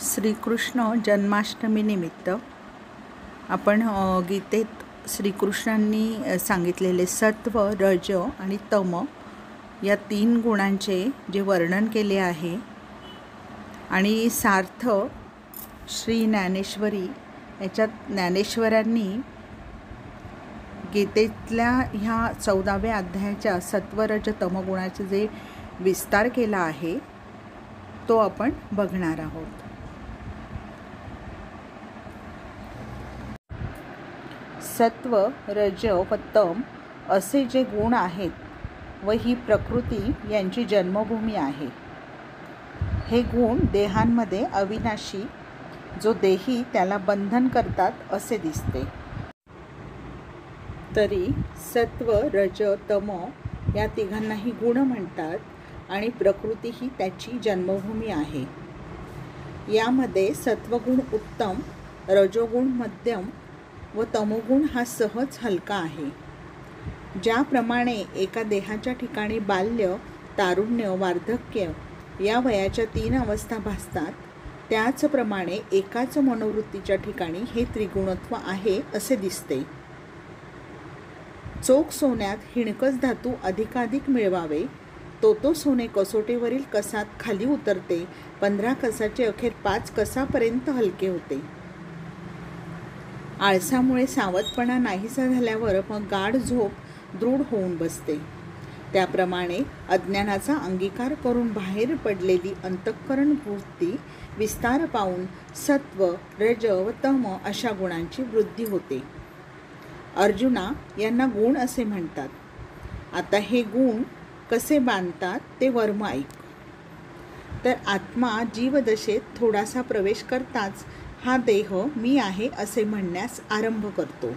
श्रीकृष्ण जन्माष्टमीनिमित्त आपण गीतेत श्रीकृष्णांनी सांगितलेले सत्व, रज आणि तम या 3 गुणांचे जे वर्णन केले आहे आणि सार्थ श्री ज्ञानेश्वरी याच्यात ज्ञानेश्वरांनी गीतेतल्या ह्या 14व्या अध्यायाच्या सत्व, रज, तम गुणाचे जे विस्तार केला आहे तो आपण बघणार आहोत. सत्व, रज व तम असे जे गुण आहेत व ही प्रकृती यांची जन्मभूमी आहे. हे गुण देहांमध्ये अविनाशी, जो देही त्याला बंधन करतात असे दिसते. तरी सत्व, रज, तम या तिघांनाही गुण म्हणतात आणि प्रकृती ही त्याची जन्मभूमी आहे. यामध्ये सत्वगुण उत्तम, रजोगुण मध्यम व तमोगुण हा सहज हलका आहे. ज्याप्रमाणे एका देहाच्या ठिकाणी बाल्य, तारुण्य, वार्धक्य या वयाच्या 3 अवस्था भासतात, त्याचप्रमाणे एकाच मनोवृत्तीच्या ठिकाणी हे त्रिगुणत्व आहे असे दिसते. चोख सोन्यात हिणकस धातू अधिकाधिक मिळवावे, तो सोने कसोटीवरील कसात खाली उतरते. 15 कसाचे अखेर 5 कसापर्यंत हलके होते. आळसामुळे सावधपणा नाहीसा झाल्यावर मग गाढ झोप दृढ होऊन बसते. त्याप्रमाणे अज्ञानाचा अंगीकार करून बाहेर पडलेली अंतःकरण वृत्ती विस्तार पावून सत्व, रज व तम अशा गुणांची वृद्धी होते. अर्जुना, यांना गुण असे म्हणतात. आता हे गुण कसे बांधतात ते वर्म ऐक. तर आत्मा जीवदशेत थोडासा प्रवेश करताच हा देह मी आहे असे म्हणण्यास आरंभ करतो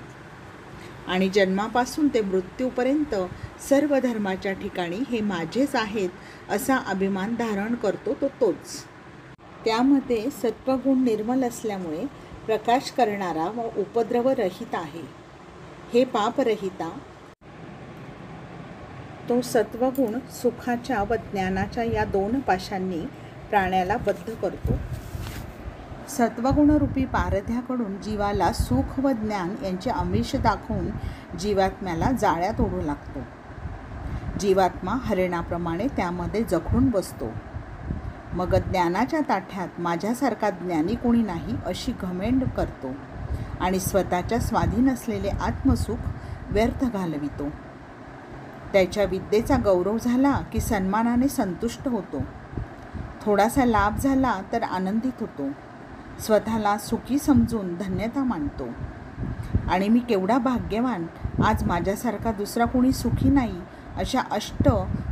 आणि जन्मापासून ते मृत्यूपर्यंत सर्व धर्माच्या ठिकाणी हे माझेच आहेत असा अभिमान धारण करतो तोच. त्यामध्ये सत्वगुण निर्मल असल्यामुळे प्रकाश करणारा व उपद्रवरहित आहे. हे पापरहिता, तो सत्वगुण सुखाच्या व ज्ञानाच्या या 2 पाशांनी प्राण्याला बद्ध करतो. सत्वगुणरूपी पारध्याकडून जीवाला सुख व ज्ञान यांचे आमिष दाखवून जीवात्म्याला जाळ्यात ओढू लागतो. जीवात्मा हरिणाप्रमाणे त्यामध्ये जखडून बसतो. मग ज्ञानाच्या ताठ्यात माझ्यासारखा ज्ञानी कोणी नाही अशी घमेंड करतो आणि स्वतःच्या स्वाधीन असलेले आत्मसुख व्यर्थ घालवितो. त्याच्या विद्येचा गौरव झाला की सन्मानाने संतुष्ट होतो. थोडासा लाभ झाला तर आनंदित होतो. स्वतःला सुखी समजून धन्यता मानतो आणि मी केवढा भाग्यवान, आज माझ्यासारखा दुसरा कोणी सुखी नाही अशा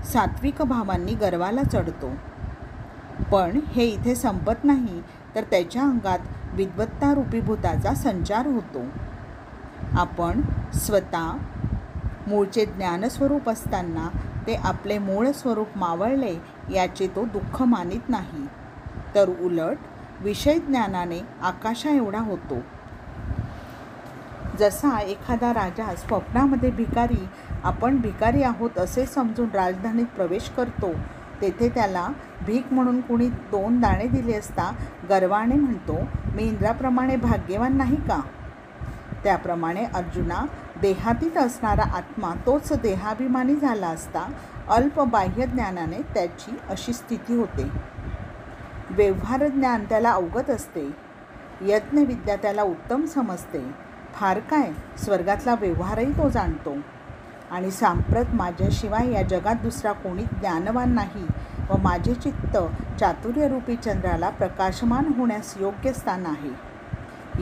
सात्विक भावांनी गर्वाला चढतो. पण हे इथे संपत नाही, तर त्याच्या अंगात विद्वत्तारूपी भूताचा संचार होतो. आपण स्वतः मूळचे ज्ञानस्वरूप असताना ते आपले मूळ स्वरूप मावळले याचे तो दुःख मानित नाही, तर उलट विषय ज्ञानाने आकाशा एवढा होतो. जसा एखादा राजा स्वप्नामध्ये आपण भिकारी आहोत असे समजून राजधानीत प्रवेश करतो, तेथे त्याला भीक म्हणून कुणी 2 दाणे दिले असता गर्वाने म्हणतो, मी इंद्राप्रमाणे भाग्यवान नाही का? त्याप्रमाणे अर्जुना, देहातीत असणारा आत्मा तोच देहाभिमानी झाला असता अल्प बाह्य ज्ञानाने त्याची अशी स्थिती होते. व्यवहार ज्ञान त्याला अवगत असते. यज्ञविद्या त्याला उत्तम समजते. फार काय, स्वर्गातला व्यवहारही तो जाणतो. आणि सांप्रत माझ्याशिवाय या जगात दुसरा कोणी ज्ञानवान नाही व माझे चित्त चातुर्यरूपी चंद्राला प्रकाशमान होण्यास योग्य स्थान आहे.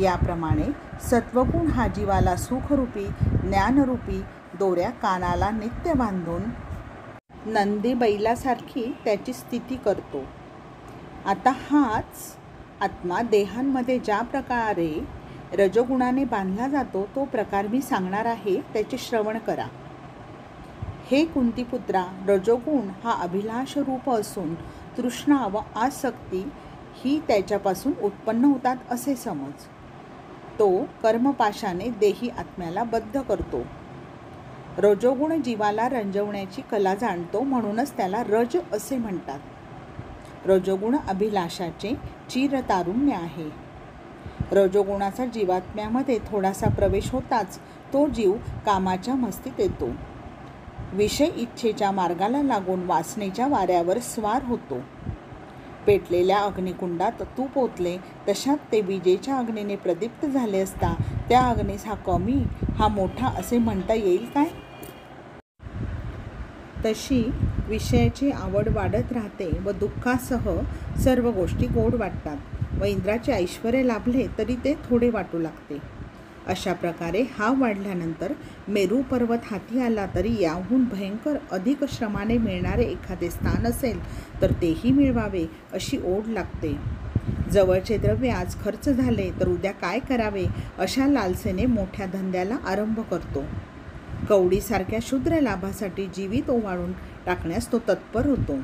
याप्रमाणे सत्वगुण हा जीवाला सुखरूपी, ज्ञानरूपी दोऱ्या कानाला नित्य बांधून नंदी बैलासारखी त्याची स्थिती करतो. आता हाच आत्मा देहांमध्ये ज्या प्रकारे रजोगुणाने बांधला जातो तो प्रकार मी सांगणार आहे, त्याचे श्रवण करा. हे कुंतीपुत्रा, रजोगुण हा अभिलाष रूप असून तृष्णा व आसक्ती ही त्याच्यापासून उत्पन्न होतात असे समज. तो कर्मपाशाने देही आत्म्याला बद्ध करतो. रजोगुण जीवाला रंजवण्याची कला जाणतो, म्हणूनच त्याला रज असे म्हणतात. रजोगुण अभिलाषाचे चिरतारुण्य आहे. रजोगुणाचा जीवात्म्यामध्ये थोडासा प्रवेश होताच तो जीव कामाच्या मस्तीत येतो. विषय इच्छेच्या मार्गाला लागून वासनेच्या वाऱ्यावर स्वार होतो. पेटलेल्या अग्निकुंडात तूप ओतले तशात ते विजेच्या अग्नीने प्रदीप्त झाले असता त्या अग्नीस हा कमी हा मोठा असे म्हणता येईल काय? तशी विषयाची आवड वाढत राहते व दुःखासह सर्व गोष्टी गोड वाटतात व इंद्राचे ऐश्वर्य लाभले तरी ते थोडे वाटू लागते. अशा प्रकारे हाव वाढल्यानंतर मेरू पर्वत हाती आला तरी याहून भयंकर अधिक श्रमाने मिळणारे एखादे स्थान असेल तर तेही मिळवावे अशी ओढ लागते. जवळचे द्रव्य आज खर्च झाले तर उद्या काय करावे अशा लालसेने मोठ्या धंद्याला आरंभ करतो. कवडीसारख्या क्षुद्र लाभासाठी जीवित ओवाळून टाकण्यास तो तत्पर होतो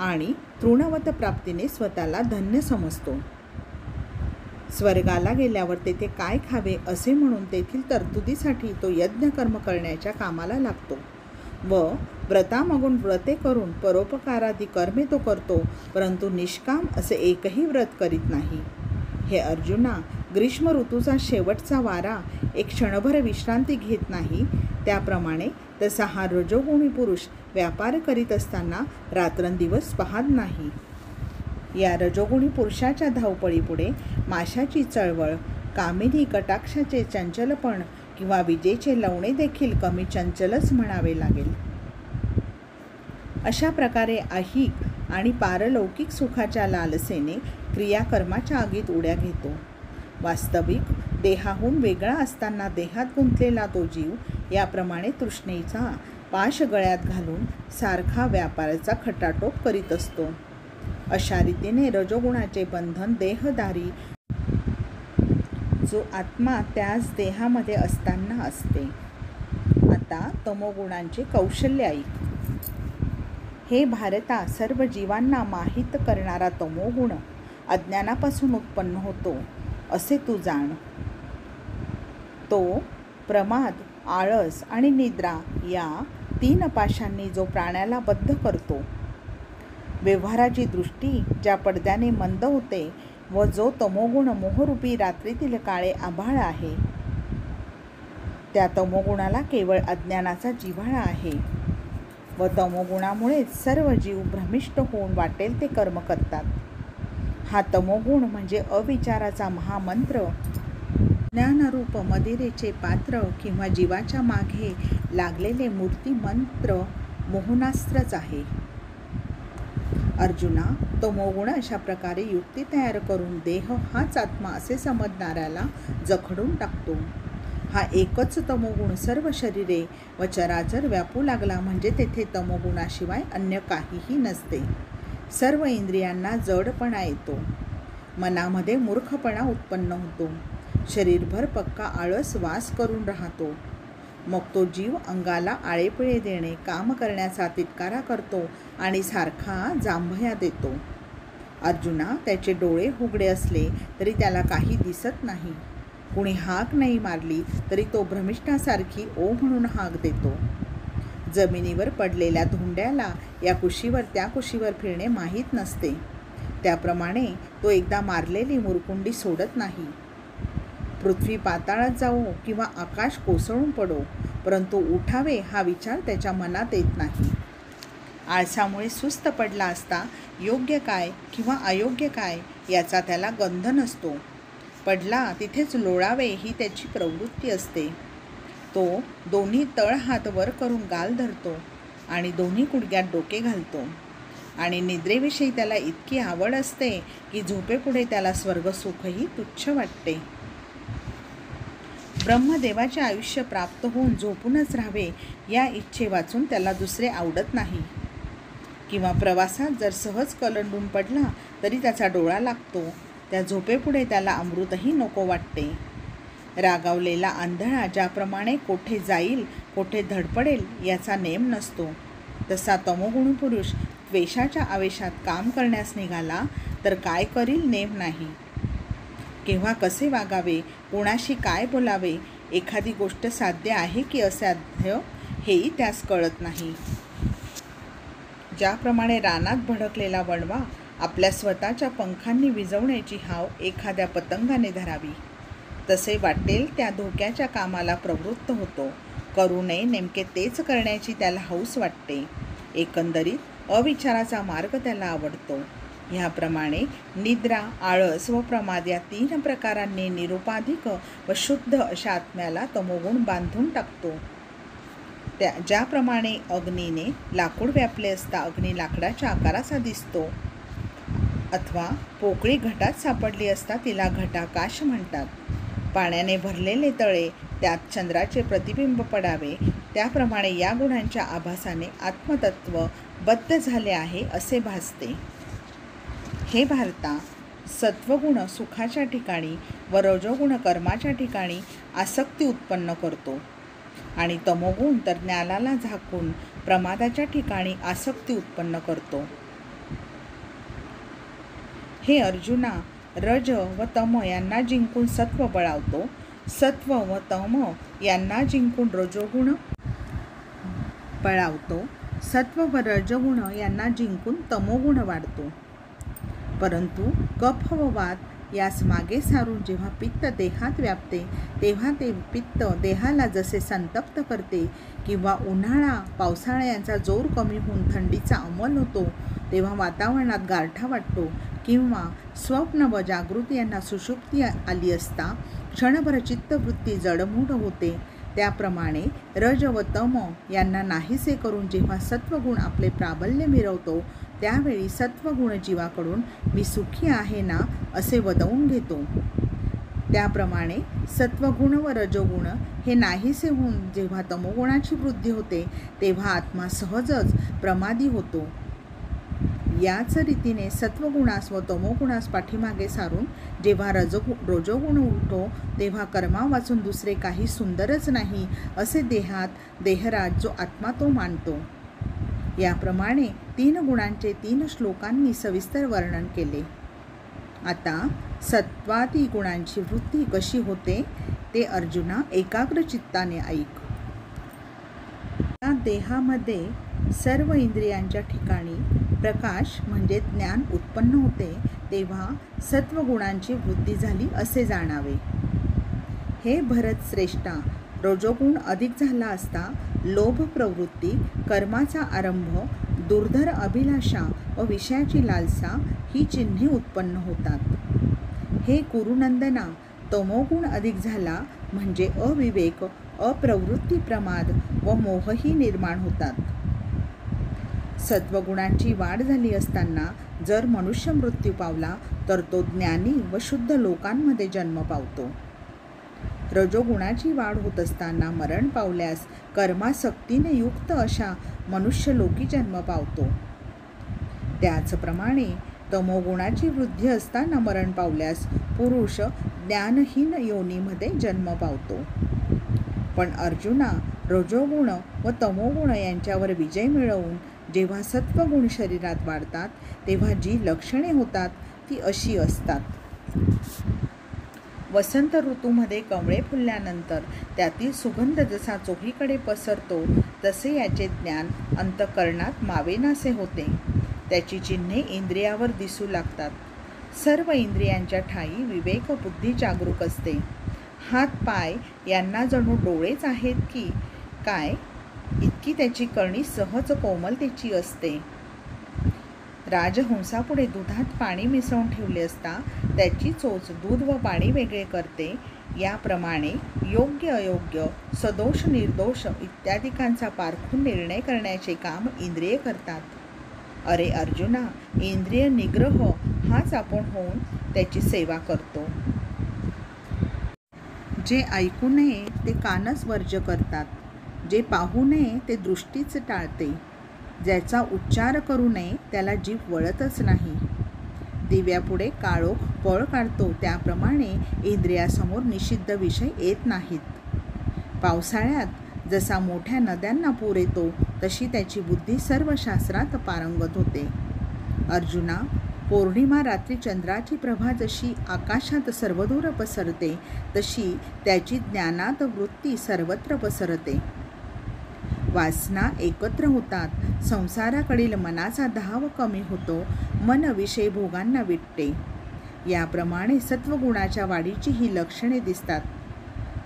आणि तृणवत प्राप्तीने स्वतःला धन्य समजतो. स्वर्गाला गेल्यावर तेथे काय खावे असे म्हणून तेथील तरतुदीसाठी तो यज्ञकर्म करण्याच्या कामाला लागतो व व्रतामागून व्रते करून परोपकारादी कर्मे तो करतो, परंतु निष्काम असे एकही व्रत करीत नाही. हे अर्जुना, ग्रीष्म ऋतूचा शेवटचा वारा एक क्षणभर विश्रांती घेत नाही त्याप्रमाणे तसा हा रजोगुणी पुरुष व्यापार करीत असताना रात्रंदिवस पाहत नाही. या रजोगुणी पुरुषाच्या धावपळीपुढे माशाची चळवळ, कामिनी कटाक्षाचे चंचलपण किंवा विजेचे लवणे देखील कमी चंचलच म्हणावे लागेल. अशा प्रकारे ऐहिक आणि पारलौकिक सुखाच्या लालसेने क्रियाकर्माच्या आगीत उड्या घेतो. वास्तविक देहाहून वेगळा असताना देहात गुंतलेला तो जीव याप्रमाणे तृष्णेचा पाश गळ्यात घालून सारखा व्यापाराचा खटाटोप करीत असतो. अशा रीतीने रजोगुणाचे बंधन देहधारी जो आत्मा त्याच देहामध्ये असताना असते. आता तमोगुणांचे कौशल्य ऐक. हे भारता, सर्व जीवांना माहित करणारा तमोगुण अज्ञानापासून उत्पन्न होतो असे तू जाण. तो प्रमाद, आळस आणि निद्रा या 3 पाशांनी जो प्राण्याला बद्ध करतो. व्यवहाराची दृष्टी ज्या पडद्याने मंद होते व जो तमोगुण मोहरूपी रात्रीतील काळे आभाळ आहे, त्या तमोगुणाला केवळ अज्ञानाचा जिव्हाळा आहे व तमोगुणामुळेच सर्व जीव भ्रमिष्ट होऊन वाटेल ते कर्म करतात. हा तमोगुण म्हणजे अविचाराचा महामंत्र, ज्ञानरूप मदिरेचे पात्र किंवा जीवाच्या मागे लागलेले मूर्तिमंत्र मोहनास्त्रच आहे. अर्जुना, तमोगुण अशा प्रकारे युक्ती तयार करून देह हाच आत्मा असे समजणाऱ्याला जखडून टाकतो. हा एकच तमोगुण सर्व शरीरे व चराचर व्यापू लागला म्हणजे तेथे तमोगुणाशिवाय अन्य काहीही नसते. सर्व इंद्रियांना जडपणा येतो, मनामध्ये मूर्खपणा उत्पन्न होतो, शरीरभर पक्का आळस वास करून राहतो. मग तो जीव अंगाला आळेपिळे देणे, काम करण्याचा तिटकारा करतो आणि सारखा जांभया देतो. अर्जुना, त्याचे डोळे उघडे असले तरी त्याला काही दिसत नाही. कुणी हाक नाही मारली तरी तो भ्रमिष्ठासारखी ओ म्हणून हाक देतो. जमिनीवर पडलेल्या धोंड्याला या कुशीवर त्या कुशीवर फिरणे माहीत नसते. त्याप्रमाणे तो एकदा मारलेली मुरकुंडी सोडत नाही. पृथ्वी पाताळात जावो किंवा आकाश कोसळून पडो, परंतु उठावे हा विचार त्याच्या मनात येत नाही. आळसामुळे सुस्त पडला असता योग्य काय किंवा अयोग्य काय याचा त्याला गंध नसतो. पडला तिथेच लोळावे ही त्याची प्रवृत्ती असते. तो दोन्ही तळ हात वर करून गाल धरतो आणि दोन्ही गुडघ्यात डोके घालतो आणि निद्रेविषयी त्याला इतकी आवड असते की झोपेपुढे त्याला स्वर्गसुखही तुच्छ वाटते. ब्रह्मदेवाचे आयुष्य प्राप्त होऊन झोपूनच राहावे या इच्छे वाचून त्याला दुसरे आवडत नाही. किंवा प्रवासात जर सहज कलंडून पडला तरी त्याचा डोळा लागतो. त्या झोपेपुढे त्याला अमृतही नको वाटते. रागावलेला आंधळा ज्याप्रमाणे कोठे जाईल कोठे धडपडेल याचा नेम नसतो, तसा तमोगुणी पुरुष द्वेषाच्या आवेशात काम करण्यास निघाला तर काय करील नेम नाही. केव्हा कसे वागावे, कोणाशी काय बोलावे, एखादी गोष्ट साध्य आहे की असाध्य हेही त्यास कळत नाही. ज्याप्रमाणे रानात भडकलेला वणवा आपल्या स्वतःच्या पंखांनी विझवण्याची हाव एखाद्या पतंगाने धरावी. तसे वाटेल त्या धोक्याच्या कामाला प्रवृत्त होतो. करू नये नेमके तेच करण्याची त्याला हौस वाटते. एकंदरीत अविचाराचा मार्ग त्याला आवडतो. ह्याप्रमाणे निद्रा, आळस व प्रमाद या 3 प्रकारांनी निरुपाधिक व शुद्ध अशा आत्म्याला तमोगुण बांधून टाकतो. ज्याप्रमाणे अग्नीने लाकूड व्यापले असता अग्नी लाकडाच्या आकाराचा दिसतो, अथवा पोकळी घटात सापडली असता तिला घटाकाश म्हणतात. पाण्याने भरलेले तळे त्यात चंद्राचे प्रतिबिंब पडावे, त्याप्रमाणे या गुणांच्या आभासाने आत्मतत्व बद्ध झाले आहे असे भासते. हे भारता, सत्वगुण सुखाच्या ठिकाणी व रजोगुण कर्माच्या ठिकाणी आसक्ती उत्पन्न करतो आणि तमोगुण तर ज्ञानाला झाकून प्रमादाच्या ठिकाणी आसक्ती उत्पन्न करतो. हे अर्जुना, रज व तम यांना जिंकून सत्व बळावतो, सत्व व तम यांना जिंकून रजोगुण बळावतो, सत्व व रजगुण यांना जिंकून तमोगुण वाढतो. परंतु कफ व वात यास मागे सारून जेव्हा पित्त देहात व्यापते तेव्हा ते पित्त देहाला जसे संतप्त करते, किंवा उन्हाळा पावसाळा यांचा जोर कमी होऊन थंडीचा अंमल होतो तेव्हा वातावरणात गारठा वाटतो, किंवा स्वप्न व जागृती यांना सुषुप्ती आली असता क्षणभर चित्तवृत्ती जडमूड होते, त्याप्रमाणे रज व तम यांना नाहीसे करून जेव्हा सत्वगुण आपले प्राबल्य मिरवतो त्यावेळी सत्वगुण जीवाकडून मी सुखी आहे ना असे वदवून घेतो. त्याप्रमाणे सत्वगुण व रजोगुण हे नाहीसे होऊन जेव्हा तमोगुणाची वृद्धी होते तेव्हा आत्मा सहजच प्रमादी होतो. याच रीतीने सत्वगुणास व तमोगुणास पाठीमागे सारून जेव्हा रजोगुण उठतो तेव्हा कर्मा वाचून दुसरे काही सुंदरच नाही असे देहराज जो आत्मा तो मानतो. याप्रमाणे 3 गुणांचे 3 श्लोकांनी सविस्तर वर्णन केले. आता सत्वादी गुणांची वृत्ती कशी होते ते अर्जुना एकाग्र चित्ताने ऐक. या देहामध्ये सर्व इंद्रियांच्या ठिकाणी प्रकाश म्हणजे ज्ञान उत्पन्न होते तेव्हा सत्वगुणांची वृद्धी झाली असे जाणावे. हे भरत श्रेष्ठा, रजोगुण अधिक झाला असता लोभ प्रवृत्ती, कर्माचा आरंभ, दुर्धर अभिलाषा व विषयाची लालसा ही चिन्हे उत्पन्न होतात. हे कुरुनंदना, तमोगुण अधिक झाला म्हणजे अविवेक, अप्रवृत्ती, प्रमाद व मोहही निर्माण होतात. सत्वगुणांची वाढ झाली असताना जर मनुष्य मृत्यू पावला तर तो ज्ञानी व शुद्ध लोकांमध्ये जन्म पावतो. रजोगुणाची वाढ होत असताना मरण पावल्यास कर्मासक्तीने युक्त अशा मनुष्यलोकी जन्म पावतो. त्याचप्रमाणे तमोगुणाची वृद्धी असताना मरण पावल्यास पुरुष ज्ञानहीन योनीमध्ये जन्म पावतो. पण अर्जुना, रजोगुण व तमोगुण यांच्यावर विजय मिळवून जेव्हा सत्वगुण शरीरात वाढतात तेव्हा जी लक्षणे होतात ती अशी असतात. वसंत ऋतूमध्ये कमळे फुलल्यानंतर त्यातील सुगंध जसा चोहीकडे पसरतो तसे याचे ज्ञान अंतःकरणात मावेनासे होते. त्याची चिन्हे इंद्रियावर दिसू लागतात. सर्व इंद्रियांच्या ठायी विवेक बुद्धी जागरूक असते. हात पाय यांना जणू डोळेच आहेत की काय इतकी त्याची करणी सहज कोमलतेची असते. राजहंसापुढे दुधात पाणी मिसळून ठेवले असता त्याची चोच दूध व पाणी वेगळे करते. याप्रमाणे योग्य अयोग्य, सदोष निर्दोष इत्यादिकांचा पारखून निर्णय करण्याचे काम इंद्रिये करतात. अरे अर्जुना, इंद्रिय निग्रह हाच आपण होऊन त्याची सेवा करतो. जे ऐकू नये ते कानच वर्ज्य करतात, जे पाहू नये ते दृष्टीच टाळते, ज्याचा उच्चार करू नये त्याला जीभ वळतच नाही. दिव्यापुढे काळोख पळ काढतो त्याप्रमाणे इंद्रियासमोर निषिद्ध विषय येत नाहीत. पावसाळ्यात जसा मोठ्या नद्यांना पूर येतो तशी त्याची बुद्धी सर्व शास्त्रात पारंगत होते. अर्जुना, पौर्णिमा रात्री चंद्राची प्रभा जशी आकाशात सर्वदूर पसरते तशी त्याची ज्ञानात वृत्ती सर्वत्र पसरते. वासना एकत्र होतात, संसाराकडील मनाचा धाव कमी होतो, मन विषय भोगांना विटते. याप्रमाणे सत्वगुणाच्या वाढीची ही लक्षणे दिसतात.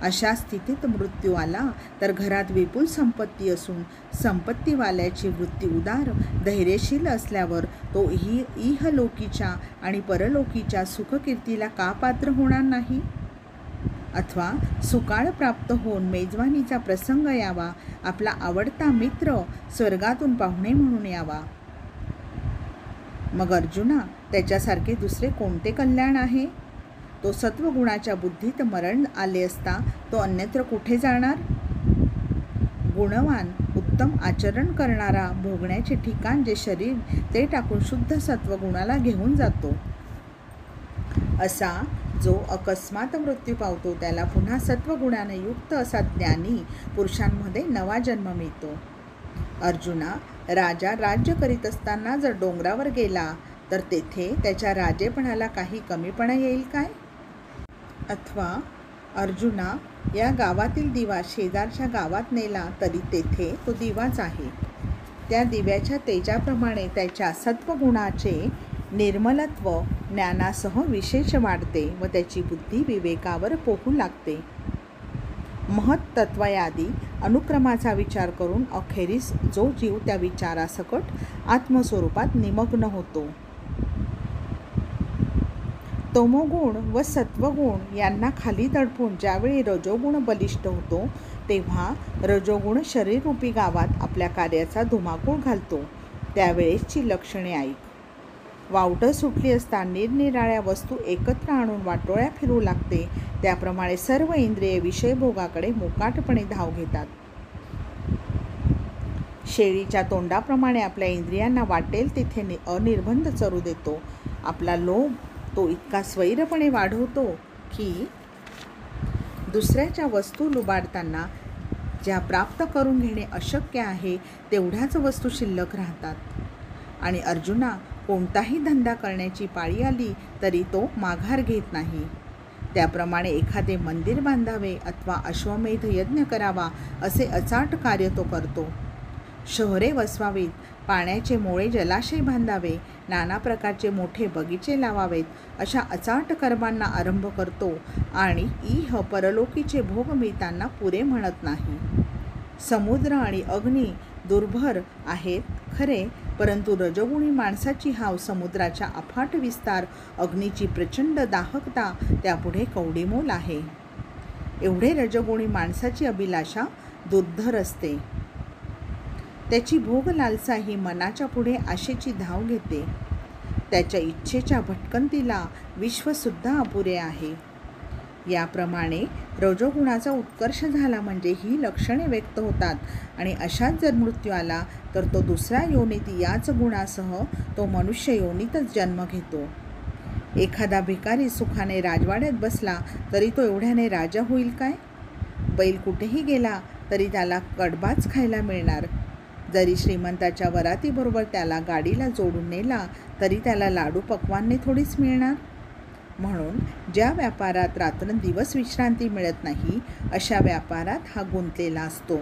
अशा स्थितीत मृत्यू आला तर घरात विपुल संपत्ती असून संपत्तीवाल्याची वृत्ती उदार धैर्यशील असल्यावर तो इहलोकीच्या आणि परलोकीच्या सुखकीर्तीला का पात्र होणार नाही? अथवा सुकाळ प्राप्त होऊन मेजवानीचा प्रसंग यावा, आपला आवडता मित्र स्वर्गातून पाहुणे म्हणून यावा. मग अर्जुना, त्याच्यासारखे दुसरे कोणते कल्याण आहे? तो सत्वगुणाच्या बुद्धीत मरण आले असता तो अन्यत्र कुठे जाणार? गुणवान उत्तम आचरण करणारा भोगण्याचे ठिकाण जे शरीर ते टाकून शुद्ध सत्वगुणाला घेऊन जातो. असा जो अकस्मात मृत्यू पावतो त्याला पुन्हा सत्वगुणाने युक्त असा ज्ञानी पुरुषांमध्ये नवा जन्म मिळतो. अर्जुना, राजा राज्य करीत असताना जर डोंगरावर गेला तर तेथे त्याच्या राजेपणाला काही कमीपणा येईल काय? अथवा अर्जुना, या गावातील दिवा शेजारच्या गावात नेला तरी तेथे तो दिवाच आहे. त्या दिव्याच्या तेजाप्रमाणे त्याच्या सत्वगुणाचे निर्मलत्व ज्ञानासह विशेष वाढते व त्याची बुद्धी विवेकावर पोहू लागते. महत्त्वयादी अनुक्रमाचा विचार करून अखेरीस जो जीव त्या विचारासकट आत्मस्वरूपात निमग्न होतो. तमोगुण व सत्वगुण यांना खाली दडपून ज्यावेळी रजोगुण बलिष्ठ होतो तेव्हा रजोगुण शरीररूपी गावात आपल्या कार्याचा धुमाकूळ घालतो. त्यावेळेसची लक्षणे ऐक. वावटं सुटली असता निरनिराळ्या वस्तू एकत्र आणून वाटोळ्या फिरू लागते, त्याप्रमाणे सर्व इंद्रिये विषयभोगाकडे मोकाटपणे धाव घेतात. शेळीच्या तोंडाप्रमाणे आपल्या इंद्रियांना वाटेल तिथे अनिर्बंध चरू देतो. आपला लोभ तो इतका स्वैरपणे वाढवतो की दुसऱ्याच्या वस्तू लुबाडताना ज्या प्राप्त करून घेणे अशक्य आहे तेवढ्याच वस्तू शिल्लक राहतात. आणि अर्जुना, कोणताही धंदा करण्याची पाळी आली तरी तो माघार घेत नाही. त्याप्रमाणे एखादे मंदिर बांधावे अथवा अश्वमेध यज्ञ करावा असे अचाट कार्य तो करतो. शहरे वसवावीत, पाण्याचे मोळे जलाशय बांधावे, नाना प्रकारचे मोठे बगीचे लावावेत अशा अचाट कर्मांना आरंभ करतो आणि इह परलोकीचे भोग मिळताना पुरे म्हणत नाही. समुद्र आणि अग्नी दुर्भर आहेत खरे, परंतु रजोगुणी माणसाची हाव समुद्राच्या अफाट विस्तार, अग्नीची प्रचंड दाहकता त्यापुढे कवडीमोल आहे. एवढे रजोगुणी माणसाची अभिलाषा दुर्धर असते. त्याची भोग लालसा ही मनाच्या पुढे आशेची धाव घेते. त्याच्या इच्छेच्या भटकंतीला विश्वसुद्धा अपुरे आहे. याप्रमाणे रजोगुणाचा उत्कर्ष झाला म्हणजे ही लक्षणे व्यक्त होतात आणि अशाच जर मृत्यू आला तर तो दुसऱ्या योनीत याच गुणासह तो मनुष्य योनीतच जन्म घेतो. एखादा भिकारी सुखाने राजवाड्यात बसला तरी तो एवढ्याने राजा होईल काय? बैल कुठेही गेला तरी त्याला कडबाच खायला मिळणार. जरी श्रीमंताच्या वरातीबरोबर त्याला गाडीला जोडून नेला तरी त्याला लाडू पक्वान्ने थोडीच मिळणार. म्हणून ज्या व्यापारात रात्रंदिवस विश्रांती मिळत नाही अशा व्यापारात हा गुंतलेला असतो.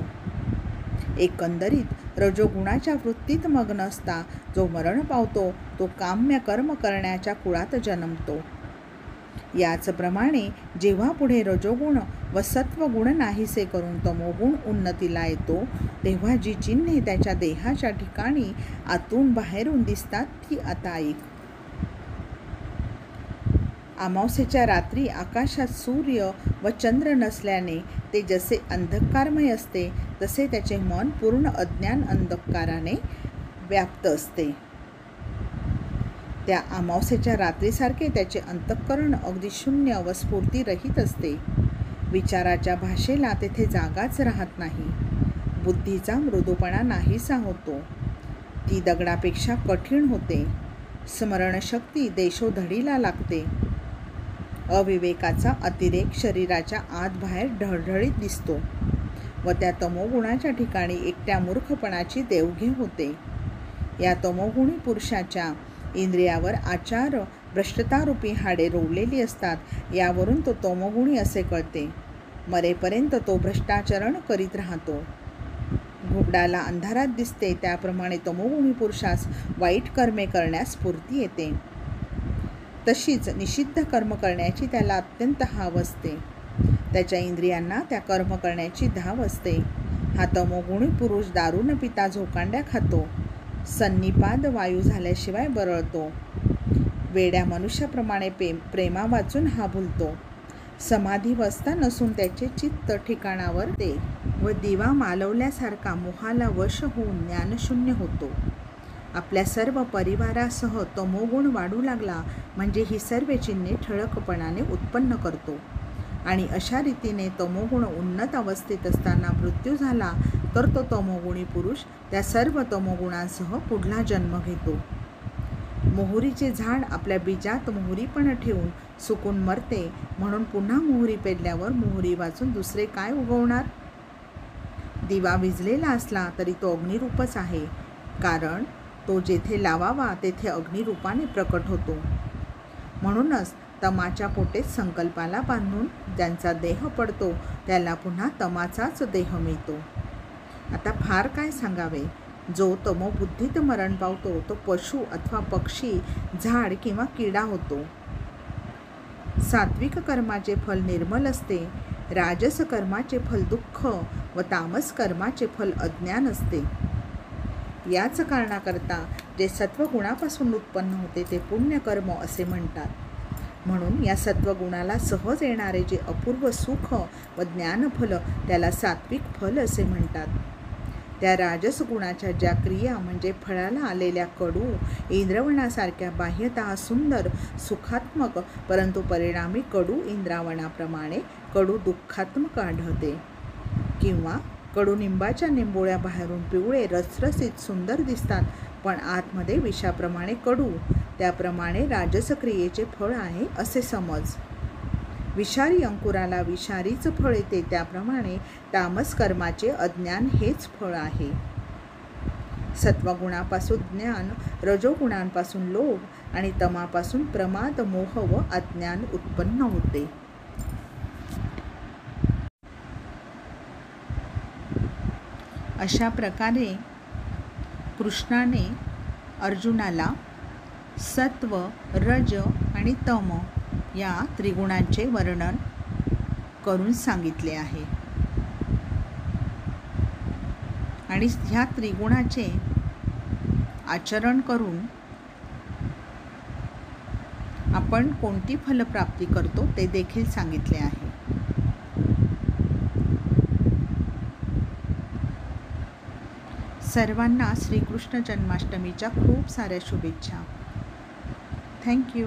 एकंदरीत रजोगुणाच्या वृत्तीत मग्न असता जो मरण पावतो तो काम्य कर्म करण्याच्या कुळात जन्मतो. याचप्रमाणे जेव्हा पुढे रजोगुण व सत्वगुण नाहीसे करून तमोगुण उन्नतीला येतो तेव्हा जी चिन्हे त्याच्या देहाच्या ठिकाणी आतून बाहेरून दिसतात ती आता ऐक. अमावास्येच्या रात्री आकाशात सूर्य व चंद्र नसल्याने ते जसे अंधकारमय असते तसे त्याचे मन पूर्ण अज्ञान अंधकाराने व्याप्त असते. त्या अमावास्येच्या रात्रीसारखे त्याचे अंतःकरण अगदी शून्य व स्फूर्तिरहित असते. विचाराच्या भाषेला तेथे जागाच राहत नाही. बुद्धीचा मृदूपणा नाहीसा होतो. ती दगडापेक्षा कठीण होते. स्मरणशक्ती देशोधडीला लागते. अविवेकाचा अतिरेक शरीराच्या आत बाहेर ढळढळीत दिसतो व त्या तमोगुणाच्या ठिकाणी एकट्या मूर्खपणाची देवघेव होते. या तमोगुणी पुरुषाच्या इंद्रियावर आचार भ्रष्टतारूपी हाडे रोवलेली असतात. यावरून तो तमोगुणी असे कळते. मरेपर्यंत तो भ्रष्टाचरण करीत राहतो. घुबडाला अंधारात दिसते त्याप्रमाणे तमोगुणी पुरुषास वाईट कर्मे करण्यास स्फूर्ती येते. तशीच निषिद्ध कर्म करण्याची त्याला अत्यंत हाव असते. त्याच्या इंद्रियांना त्या कर्म करण्याची धाव असते. हा तमोगुणी पुरुष दारू न पिता झोकांड्या खातो. सन्निपाद वायू झाल्याशिवाय बरळतो. वेड्या मनुष्याप्रमाणे प्रेमा वाचून हा भुलतो. समाधीवस्था नसून त्याचे चित्त ठिकाणावर ते व दिवा मालवल्यासारखा मोहाला वश होऊन ज्ञानशून्य होतो. आपल्या सर्व परिवारासह तमोगुण वाढू लागला म्हणजे ही सर्व चिन्हे ठळकपणाने उत्पन्न करतो. आणि अशा रीतीने तमोगुण उन्नत अवस्थेत असताना मृत्यू झाला तर तो तमोगुणी पुरुष त्या सर्व तमोगुणांसह पुढला जन्म घेतो. मोहरीचे झाड आपल्या बीजात मोहरीपण ठेवून सुकून मरते, म्हणून पुन्हा मोहरी पेरल्यावर मोहरी वाचून दुसरे काय उगवणार? दिवा विझलेला असला तरी तो अग्निरूपच आहे, कारण तो जेथे लावावा तेथे अग्निरूपाने प्रकट होतो. म्हणूनच तमाच्या पोटेच संकल्पाला बांधून ज्यांचा देह पडतो त्याला पुन्हा तमाचाच देह मिळतो. आता फार काय सांगावे. जो तमोबुद्धीत मरण पावतो तो पशु अथवा पक्षी, झाड किंवा किडा होतो. सात्विक कर्माचे फल निर्मल असते, राजस कर्माचे फल दुःख व तामस कर्माचे फल अज्ञान असते. याच कारणाकरता जे सत्वगुणापासून उत्पन्न होते ते पुण्यकर्म असे म्हणतात. म्हणून या सत्वगुणाला सहज येणारे जे अपूर्व सुख व ज्ञानफल त्याला सात्विक फल असे म्हणतात. त्या राजस गुणाच्या ज्या क्रिया म्हणजे फळाला आलेल्या कडू इंद्रवणासारख्या बाह्यतः सुंदर सुखात्मक परंतु परिणामी कडू इंद्रावणाप्रमाणे कडू दुःखात्मक आढळते. किंवा कडुनिंबाच्या निंबोळ्या बाहेरून पिवळे रसरसीत सुंदर दिसतात पण आतमध्ये विषाप्रमाणे कडू, त्याप्रमाणे राजसक्रियेचे फळ आहे असे समज. विषारी अंकुराला विषारीच फळ येते त्याप्रमाणे तामस कर्माचे अज्ञान हेच फळ आहे. सत्वगुणापासून ज्ञान, रजोगुणांपासून लोभ आणि तमापासून प्रमाद, मोह व अज्ञान उत्पन्न होते. अशा प्रकारे कृष्णाने अर्जुनाला सत्व, रज आणि तम या त्रिगुणांचे वर्णन करून सांगितले आहे. आणि ह्या त्रिगुणाचे आचरण करून आपण कोणती फलप्राप्ती करतो ते देखील सांगितले आहे. सर्वांना श्रीकृष्ण जन्माष्टमीच्या खूप साऱ्या शुभेच्छा. थँक्यू.